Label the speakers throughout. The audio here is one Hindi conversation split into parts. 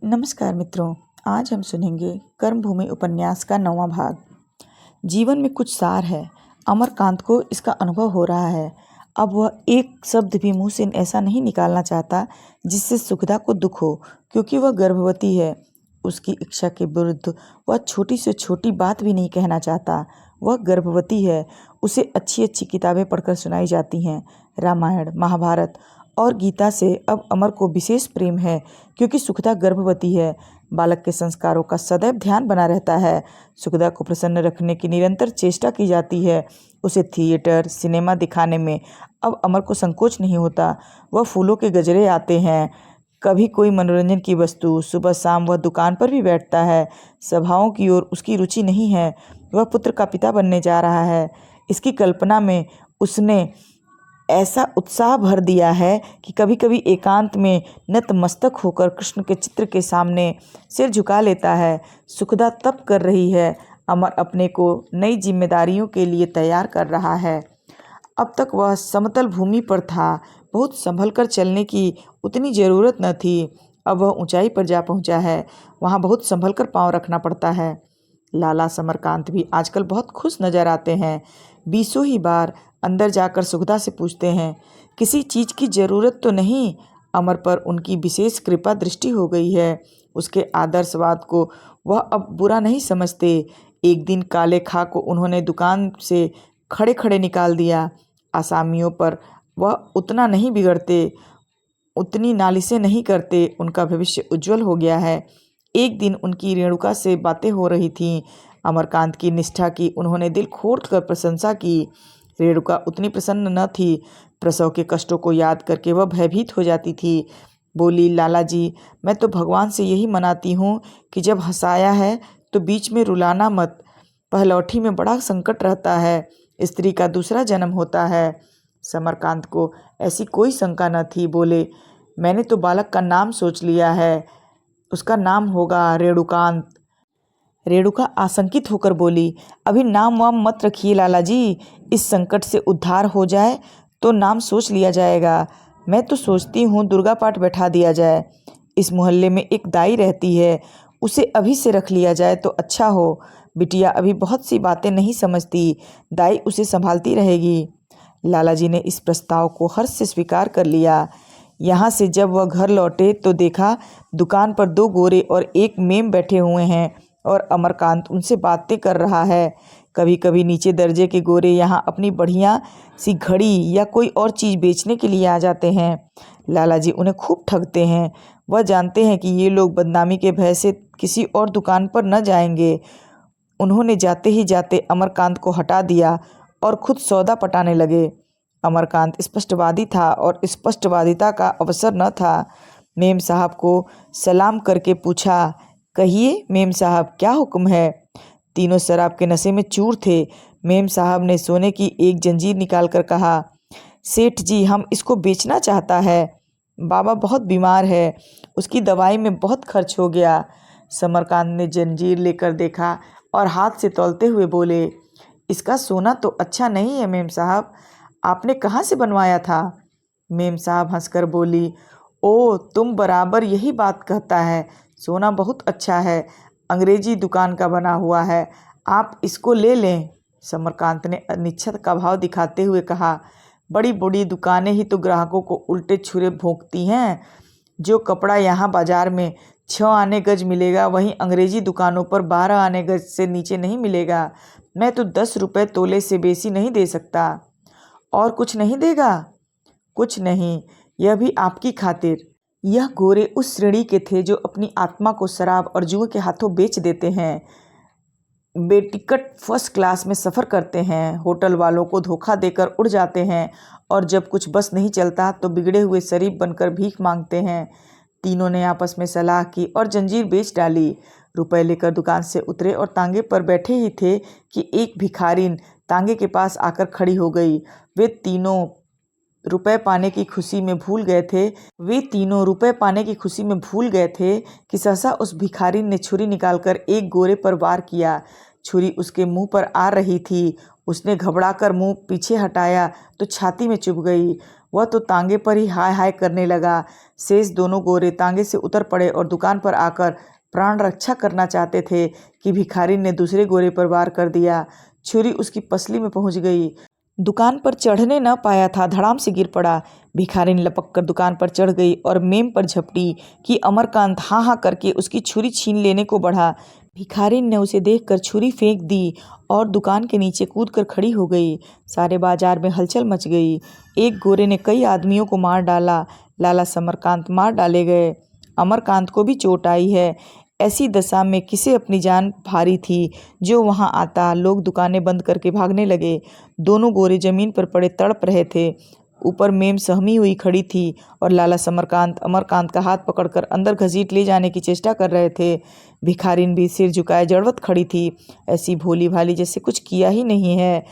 Speaker 1: नमस्कार मित्रों, आज हम सुनेंगे कर्मभूमि उपन्यास का 9वां भाग। जीवन में कुछ सार है। अमरकांत को इसका अनुभव हो रहा है। अब वह एक शब्द भी मुंह से ऐसा नहीं निकालना चाहता जिससे सुखदा को दुख हो, क्योंकि वह गर्भवती है। उसकी इच्छा के विरुद्ध वह छोटी से छोटी बात भी नहीं कहना चाहता। वह गर्भवती है। उसे अच्छी अच्छी किताबें पढ़कर सुनाई जाती हैं। रामायण, महाभारत और गीता से अब अमर को विशेष प्रेम है, क्योंकि सुखदा गर्भवती है। बालक के संस्कारों का सदैव ध्यान बना रहता है। सुखदा को प्रसन्न रखने की निरंतर चेष्टा की जाती है। उसे थिएटर, सिनेमा दिखाने में अब अमर को संकोच नहीं होता। वह फूलों के गजरे आते हैं, कभी कोई मनोरंजन की वस्तु। सुबह शाम वह दुकान पर भी बैठता है। सभाओं की ओर उसकी रुचि नहीं है। वह पुत्र का पिता बनने जा रहा है, इसकी कल्पना में उसने ऐसा उत्साह भर दिया है कि कभी कभी एकांत में नतमस्तक होकर कृष्ण के चित्र के सामने सिर झुका लेता है। सुखदा तप कर रही है। अमर अपने को नई जिम्मेदारियों के लिए तैयार कर रहा है। अब तक वह समतल भूमि पर था। बहुत संभल कर चलने की उतनी ज़रूरत न थी। अब वह ऊंचाई पर जा पहुंचा है। वहां बहुत संभल कर पाँव रखना पड़ता है। लाला समरकांत भी आजकल बहुत खुश नजर आते हैं। बीसों ही बार अंदर जाकर सुखदा से पूछते हैं, किसी चीज़ की ज़रूरत तो नहीं। अमर पर उनकी विशेष कृपा दृष्टि हो गई है। उसके आदर्शवाद को वह अब बुरा नहीं समझते। एक दिन काले खां को उन्होंने दुकान से खड़े खड़े निकाल दिया। आसामियों पर वह उतना नहीं बिगड़ते, उतनी नालिशें नहीं करते। उनका भविष्य उज्जवल हो गया है। एक दिन उनकी रेणुका से बातें हो रही थीं। अमरकांत की निष्ठा की उन्होंने दिल खोल कर प्रशंसा की। रेणुका उतनी प्रसन्न न थी। प्रसव के कष्टों को याद करके वह भयभीत हो जाती थी। बोली, लाला जी, मैं तो भगवान से यही मनाती हूँ कि जब हंसाया है तो बीच में रुलाना मत। पहलौठी में बड़ा संकट रहता है। स्त्री का दूसरा जन्म होता है। समरकांत को ऐसी कोई शंका न थी। बोले, मैंने तो बालक का नाम सोच लिया है। उसका नाम होगा रेणुकांत। रेणुका आशंकित होकर बोली, अभी नाम वाम मत रखिए लाला जी। इस संकट से उद्धार हो जाए तो नाम सोच लिया जाएगा। मैं तो सोचती हूँ दुर्गा पाठ बैठा दिया जाए। इस मोहल्ले में एक दाई रहती है, उसे अभी से रख लिया जाए तो अच्छा हो। बिटिया अभी बहुत सी बातें नहीं समझती, दाई उसे संभालती रहेगी। लाला जी ने इस प्रस्ताव को हर्ष से स्वीकार कर लिया। यहाँ से जब वह घर लौटे तो देखा दुकान पर 2 गोरे और एक मेम बैठे हुए हैं और अमरकांत उनसे बातें कर रहा है। कभी कभी नीचे दर्जे के गोरे यहाँ अपनी बढ़िया सी घड़ी या कोई और चीज़ बेचने के लिए आ जाते हैं। लाला जी उन्हें खूब ठगते हैं। वह जानते हैं कि ये लोग बदनामी के भय से किसी और दुकान पर न जाएंगे। उन्होंने जाते ही जाते अमरकांत को हटा दिया और खुद सौदा पटाने लगे। अमरकांत स्पष्टवादी था और स्पष्टवादिता का अवसर न था। मेम साहब को सलाम करके पूछा, कहिए मेम साहब, क्या हुक्म है। तीनों शराब के नशे में चूर थे। मेम साहब ने सोने की एक जंजीर निकाल कर कहा, सेठ जी, हम इसको बेचना चाहता है। बाबा बहुत बीमार है, उसकी दवाई में बहुत खर्च हो गया। समरकांत ने जंजीर लेकर देखा और हाथ से तौलते हुए बोले, इसका सोना तो अच्छा नहीं है मेम साहब, आपने कहाँ से बनवाया था। मेम साहब हंसकर बोली, ओ, तुम बराबर यही बात कहता है। सोना बहुत अच्छा है, अंग्रेजी दुकान का बना हुआ है, आप इसको ले लें। समरकांत ने अनिच्छा का भाव दिखाते हुए कहा, बड़ी बड़ी दुकानें ही तो ग्राहकों को उल्टे छुरे भोंकती हैं। जो कपड़ा यहाँ बाजार में 6 आने गज मिलेगा, वहीं अंग्रेजी दुकानों पर 12 आने गज से नीचे नहीं मिलेगा। मैं तो 10 रुपये तोले से बेसी नहीं दे सकता। और कुछ नहीं देगा? कुछ नहीं, यह भी आपकी खातिर। यह गोरे उस श्रेणी के थे जो अपनी आत्मा को शराब और जुए के हाथों बेच देते हैं। बेटिकट फर्स्ट क्लास में सफ़र करते हैं, होटल वालों को धोखा देकर उड़ जाते हैं और जब कुछ बस नहीं चलता तो बिगड़े हुए शरीफ बनकर भीख मांगते हैं। तीनों ने आपस में सलाह की और जंजीर बेच डाली। रुपए लेकर दुकान से उतरे और तांगे पर बैठे ही थे कि एक भिखारिन तांगे के पास आकर खड़ी हो गई। वे तीनों रुपए पाने की खुशी में भूल गए थे कि सहसा उस भिखारिन ने छुरी निकालकर एक गोरे पर वार किया। छुरी उसके मुंह पर आ रही थी। उसने घबराकर मुंह पीछे हटाया तो छाती में चुभ गई। वह तो तांगे पर ही हाय हाय करने लगा। शेष दोनों गोरे तांगे से उतर पड़े और दुकान पर आकर प्राण रक्षा करना चाहते थे कि भिखारी ने दूसरे गोरे पर वार कर दिया। छुरी उसकी पसली में पहुंच गई। दुकान पर चढ़ने न पाया था, धड़ाम से गिर पड़ा। भिखारी ने लपक कर दुकान पर चढ़ गई और मेम पर झपटी कि अमरकांत हाँ हाँ करके उसकी छुरी छीन लेने को बढ़ा। भिखारी ने उसे देखकर छुरी फेंक दी और दुकान के नीचे कूदकर खड़ी हो गई। सारे बाजार में हलचल मच गई। एक गोरे ने कई आदमियों को मार डाला। लाला समरकांत मार डाले गए। अमरकांत को भी चोट आई है। ऐसी दशा में किसे अपनी जान भारी थी जो वहां आता। लोग दुकानें बंद करके भागने लगे। दोनों गोरे जमीन पर पड़े तड़प रहे थे। ऊपर मेम सहमी हुई खड़ी थी और लाला समरकांत अमरकांत का हाथ पकड़कर अंदर घसीट ले जाने की चेष्टा कर रहे थे। भिखारिन भी सिर झुकाए जड़वत खड़ी थी, ऐसी भोली भाली जैसे कुछ किया ही नहीं है।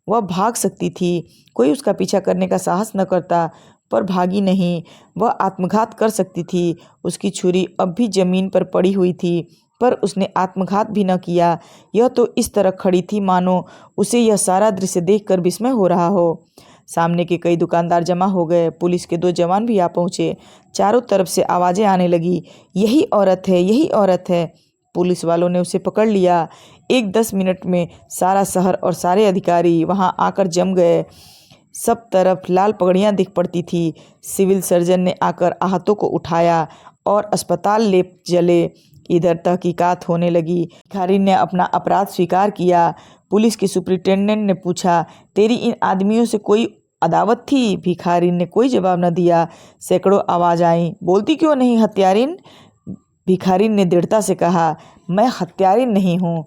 Speaker 1: वह भाग सकती थी, कोई उसका पीछा करने का साहस न करता, पर भागी नहीं। वह आत्मघात कर सकती थी। उसकी छुरी अब भी जमीन पर पड़ी हुई थी, पर उसने आत्मघात भी न किया। यह तो इस तरह खड़ी थी मानो उसे यह सारा दृश्य देखकर विस्मय हो रहा हो। सामने के कई दुकानदार जमा हो गए। पुलिस के 2 जवान भी आ पहुंचे। चारों तरफ से आवाजें आने लगी, यही औरत है, यही औरत है। पुलिस वालों ने उसे पकड़ लिया। 1-10 मिनट में सारा शहर और सारे अधिकारी वहां आकर जम गए। सब तरफ लाल पगड़ियां दिख पड़ती थी। सिविल सर्जन ने आकर आहतों को उठाया और अस्पताल ले चले। इधर तहकीकात होने लगी। भिखारी ने अपना अपराध स्वीकार किया। पुलिस के सुपरिटेंडेंट ने पूछा, तेरी इन आदमियों से कोई अदावत थी? भिखारी ने कोई जवाब न दिया। सैकड़ों आवाज आई, बोलती क्यों नहीं हत्यारिन? भिखारी ने दृढ़ता से कहा, मैं हत्यारिन नहीं हूँ।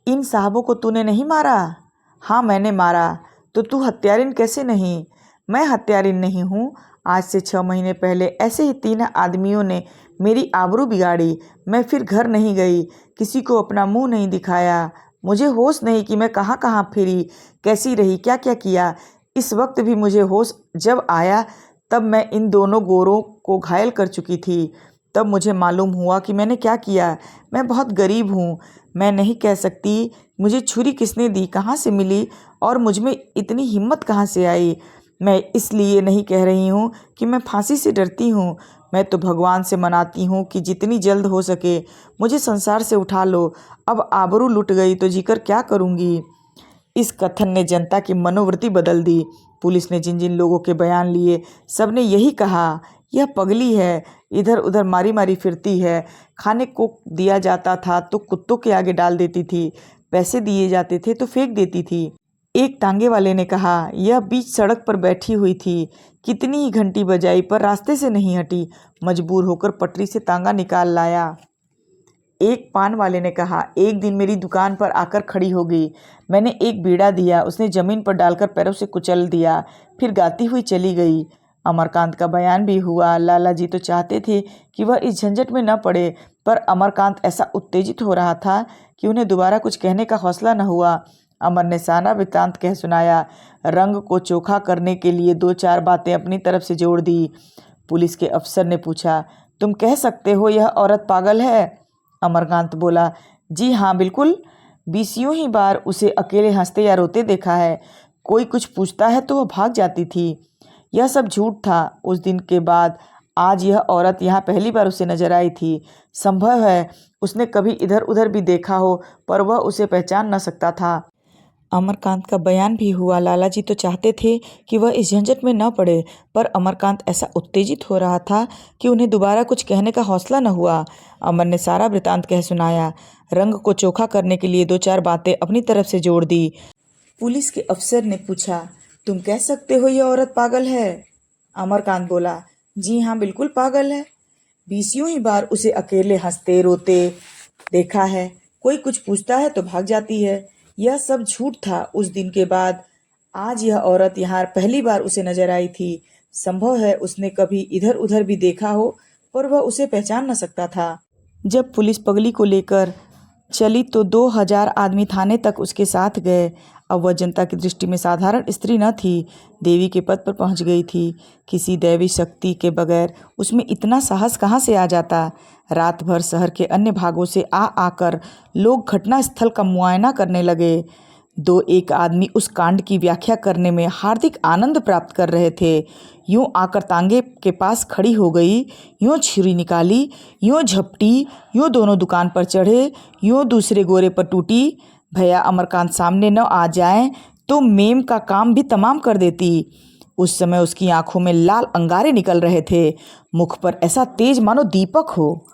Speaker 1: इन साहबों को तूने नहीं मारा? हाँ मैंने मारा। तो तू हत्यारिन कैसे नहीं? मैं हत्यारिन नहीं हूँ। आज से 6 महीने पहले ऐसे ही 3 आदमियों ने मेरी आबरू बिगाड़ी। मैं फिर घर नहीं गई, किसी को अपना मुंह नहीं दिखाया। मुझे होश नहीं कि मैं कहाँ कहाँ फिरी, कैसी रही, क्या क्या किया। इस वक्त भी मुझे होश जब आया तब मैं इन दोनों गोरों को घायल कर चुकी थी। तब मुझे मालूम हुआ कि मैंने क्या किया। मैं बहुत गरीब हूँ। मैं नहीं कह सकती मुझे छुरी किसने दी, कहाँ से मिली और मुझमें इतनी हिम्मत कहाँ से आई। मैं इसलिए नहीं कह रही हूँ कि मैं फांसी से डरती हूँ। मैं तो भगवान से मनाती हूँ कि जितनी जल्द हो सके मुझे संसार से उठा लो। अब आबरू लुट गई तो जीकर क्या करूँगी। इस कथन ने जनता की मनोवृत्ति बदल दी। पुलिस ने जिन जिन लोगों के बयान लिए सबने यही कहा, यह पगली है, इधर उधर मारी मारी फिरती है। खाने को दिया जाता था तो कुत्तों के आगे डाल देती थी, पैसे दिए जाते थे तो फेंक देती थी। एक तांगे वाले ने कहा, यह बीच सड़क पर बैठी हुई थी, कितनी ही घंटी बजाई पर रास्ते से नहीं हटी, मजबूर होकर पटरी से तांगा निकाल लाया। एक पान वाले ने कहा, एक दिन मेरी दुकान पर आकर खड़ी हो गई। मैंने एक बीड़ा दिया, उसने जमीन पर डालकर पैरों से कुचल दिया, फिर गाती हुई चली गई। अमरकांत का बयान भी हुआ। लाला जी तो चाहते थे कि वह इस झंझट में न पड़े, पर अमरकांत ऐसा उत्तेजित हो रहा था कि उन्हें दोबारा कुछ कहने का हौसला न हुआ। अमर ने सारा वृत्तांत कह सुनाया। रंग को चोखा करने के लिए 2-4 बातें अपनी तरफ से जोड़ दी। पुलिस के अफसर ने पूछा, तुम कह सकते हो यह औरत पागल है? अमरकांत बोला, जी हाँ बिल्कुल। 20 ही बार उसे अकेले हंसते या रोते देखा है। कोई कुछ पूछता है तो वह भाग जाती थी। यह सब झूठ था। उस दिन के बाद आज यह औरत यहाँ पहली बार उसे नजर आई थी। संभव है उसने कभी इधर उधर भी देखा हो, पर वह उसे पहचान न सकता था। अमरकांत का बयान भी हुआ। लाला जी तो चाहते थे कि वह इस झंझट में न पड़े, पर अमरकांत ऐसा उत्तेजित हो रहा था कि उन्हें दोबारा कुछ कहने का हौसला न हुआ। अमर ने सारा वृत्तांत कह सुनाया। रंग को चोखा करने के लिए 2-4 बातें अपनी तरफ से जोड़ दी। पुलिस के अफसर ने पूछा, तुम कह सकते हो यह औरत पागल है? अमरकांत बोला, जी हाँ बिल्कुल पागल है। 20 ही बार उसे अकेले हंसते रोते देखा है। कोई कुछ पूछता है तो भाग जाती है। यह सब झूठ था। उस दिन के बाद आज यह औरत यहाँ पहली बार उसे नजर आई थी। संभव है उसने कभी इधर उधर भी देखा हो, पर वह उसे पहचान न सकता था। जब पुलिस पगली को लेकर चली तो 2000 आदमी थाने तक उसके साथ गए। अब वह जनता की दृष्टि में साधारण स्त्री न थी, देवी के पद पर पहुंच गई थी। किसी दैवी शक्ति के बगैर उसमें इतना साहस कहाँ से आ जाता। रात भर शहर के अन्य भागों से आकर लोग घटना स्थल का मुआयना करने लगे। दो एक आदमी उस कांड की व्याख्या करने में हार्दिक आनंद प्राप्त कर रहे थे। यूं आकर तांगे के पास खड़ी हो गई, यूं छुरी निकाली, यूं झपटी, यूं दोनों दुकान पर चढ़े, यूं दूसरे गोरे पर टूटी। भैया अमरकांत सामने न आ जाए तो मेम का काम भी तमाम कर देती। उस समय उसकी आंखों में लाल अंगारे निकल रहे थे, मुख पर ऐसा तेज मानो दीपक हो।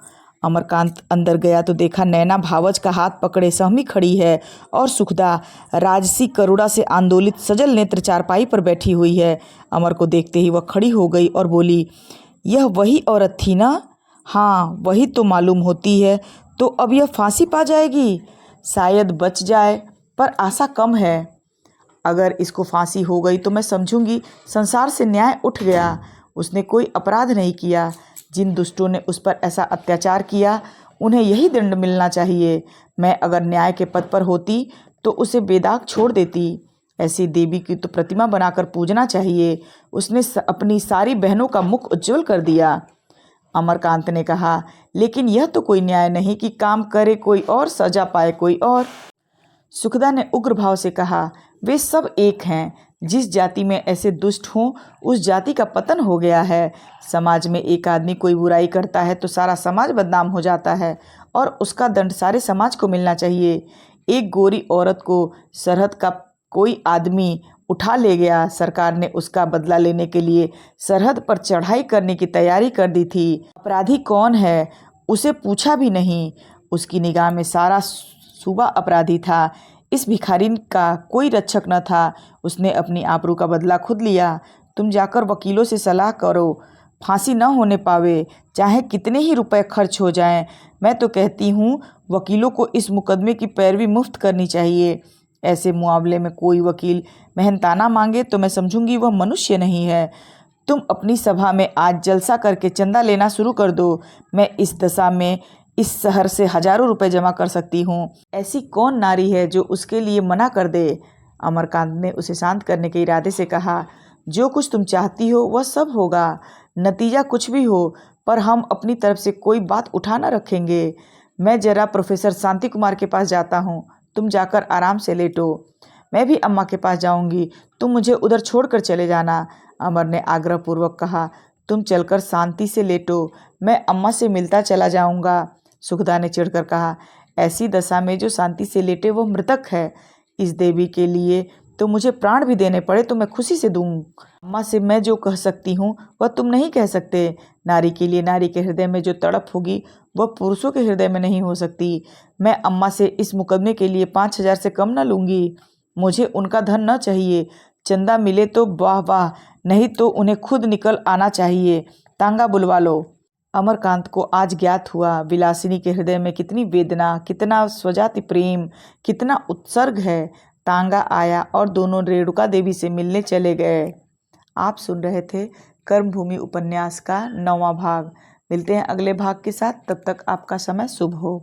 Speaker 1: अमरकांत अंदर गया तो देखा नैना भावच का हाथ पकड़े सहमी खड़ी है और सुखदा राजसी करुणा से आंदोलित सजल नेत्र चारपाई पर बैठी हुई है। अमर को देखते ही वह खड़ी हो गई और बोली, यह वही औरत थी ना? हाँ, वही तो मालूम होती है। तो अब यह फांसी पा जाएगी? शायद बच जाए, पर आशा कम है। अगर इसको फांसी हो गई तो मैं समझूंगी संसार से न्याय उठ गया। उसने कोई अपराध नहीं किया। जिन दुष्टों ने उस पर ऐसा अत्याचार किया उन्हें यही दंड मिलना चाहिए। मैं अगर न्याय के पद पर होती तो उसे बेदाग छोड़ देती। ऐसी देवी की तो प्रतिमा बनाकर पूजना चाहिए। उसने अपनी सारी बहनों का मुख उज्जवल कर दिया। अमरकांत ने कहा, लेकिन यह तो कोई न्याय नहीं कि काम करे कोई और सजा पाए कोई और। सुखदा ने उग्र भाव से कहा, वे सब एक हैं। जिस जाति में ऐसे दुष्ट हों उस जाति का पतन हो गया है। समाज में एक आदमी कोई बुराई करता है तो सारा समाज बदनाम हो जाता है और उसका दंड सारे समाज को मिलना चाहिए। एक गोरी औरत को सरहद का कोई आदमी उठा ले गया। सरकार ने उसका बदला लेने के लिए सरहद पर चढ़ाई करने की तैयारी कर दी थी। अपराधी कौन है उसे पूछा भी नहीं। उसकी निगाह में सारा सूबा अपराधी था। इस भिखारिन का कोई रक्षक न था। उसने अपनी आबरू का बदला खुद लिया। तुम जाकर वकीलों से सलाह करो, फांसी न होने पावे, चाहे कितने ही रुपए खर्च हो जाएं। मैं तो कहती हूँ वकीलों को इस मुकदमे की पैरवी मुफ्त करनी चाहिए। ऐसे मुआवले में कोई वकील मेहनताना मांगे तो मैं समझूंगी वह मनुष्य नहीं है। तुम अपनी सभा में आज जलसा करके चंदा लेना शुरू कर दो। मैं इस दशा में इस शहर से हजारों रुपए जमा कर सकती हूँ। ऐसी कौन नारी है जो उसके लिए मना कर दे? अमरकांत ने उसे शांत करने के इरादे से कहा, जो कुछ तुम चाहती हो वह सब होगा। नतीजा कुछ भी हो, पर हम अपनी तरफ से कोई बात उठा न रखेंगे। मैं जरा प्रोफेसर शांति कुमार के पास जाता हूँ, तुम जाकर आराम से लेटो। मैं भी अम्मा के पास जाऊंगी, तुम मुझे उधर छोड़कर चले जाना। अमर ने आग्रहपूर्वक कहा, तुम चलकर शांति से लेटो, मैं अम्मा से मिलता चला जाऊंगा। सुखदा ने चिढ़कर कहा, ऐसी दशा में जो शांति से लेटे वो मृतक है। इस देवी के लिए तो मुझे प्राण भी देने पड़े तो मैं खुशी से दूं। अम्मा से मैं जो कह सकती हूँ वह तुम नहीं कह सकते। नारी के लिए नारी के हृदय में जो तड़प होगी वह पुरुषों के हृदय में नहीं हो सकती। मैं अम्मा से इस मुकदमे के लिए 5,000 से कम न लूँगी। मुझे उनका धन न चाहिए। चंदा मिले तो वाह वाह, नहीं तो उन्हें खुद निकल आना चाहिए। तांगा बुलवा लो। अमरकांत को आज ज्ञात हुआ विलासिनी के हृदय में कितनी वेदना, कितना स्वजाति प्रेम, कितना उत्सर्ग है। तांगा आया और दोनों रेणुका देवी से मिलने चले गए। आप सुन रहे थे कर्मभूमि उपन्यास का 9वां भाग। मिलते हैं अगले भाग के साथ, तब तक आपका समय शुभ हो।